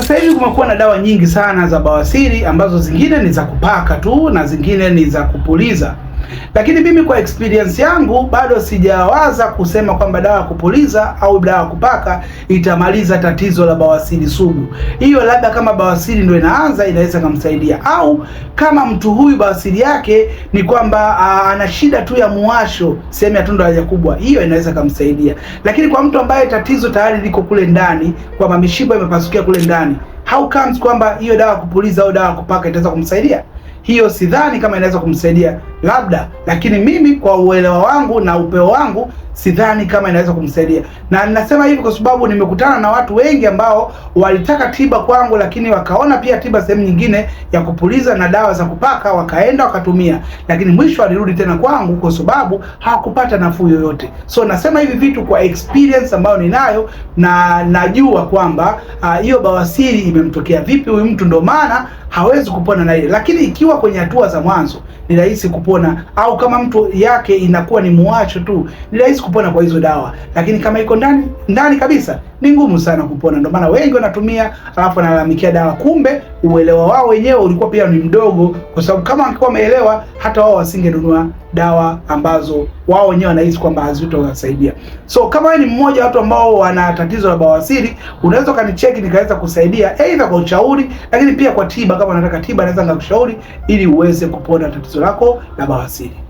Sasa hivi kumekuwa na dawa nyingi sana za bawasiri ambazo zingine ni za kupaka tu na zingine ni za kupuliza. Lakini mimi kwa experience yangu bado sijawaza kusema kwamba dawa ya kupuliza au dawa ya kupaka itamaliza tatizo la bawasiri sugu. Hiyo labda kama bawasiri ndio inaanza inaweza kumsaidia, au kama mtu huyu bawasiri yake ni kwamba ana shida tu ya muwasho sehemu ya tundu la haja kubwa, hiyo inaweza kumsaidia. Lakini kwa mtu ambaye tatizo tayari liko kule ndani, kwamba mishipa imepasukia kule ndani, how comes kwamba hiyo dawa ya kupuliza au dawa ya kupaka itaweza kumsaidia? Hiyo sidhani kama inaweza kumsaidia, labda, lakini mimi kwa uelewa wangu na upeo wangu sidhani kama inaweza kumsaidia. Na ninasema hivi kwa sababu nimekutana na watu wengi ambao walitaka tiba kwangu, lakini wakaona pia tiba sehemu nyingine ya kupuliza na dawa za kupaka, wakaenda wakatumia, lakini mwisho walirudi tena kwangu kwa sababu hawakupata nafuu yoyote. So nasema hivi vitu kwa experience ambayo ninayo, na najua kwamba hiyo bawasiri imemtokea vipi huyu mtu, ndio maana hawezi kupona na ile. Lakini ikiwa kwenye hatua za mwanzo ni rahisi kupona, au kama mtu yake inakuwa ni muacho tu, ni rahisi kupona kwa hizo dawa. Lakini kama iko ndani kabisa ni ngumu sana kupona. Ndio maana wengi wanatumia alafu wanalalamikia dawa, kumbe uelewa wao wenyewe ulikuwa pia ni mdogo, kwa sababu kama wangekuwa wameelewa hata wao wasingenunua dawa ambazo wao wenyewe wanahisi kwamba hazitowasaidia. So kama wewe ni mmoja wa watu ambao wana tatizo la bawasiri, unaweza kanicheki nikaweza kusaidia aidha kwa ushauri, lakini pia kwa tiba. Kama unataka tiba naweza ngakushauri ili uweze kupona tatizo lako la bawasiri.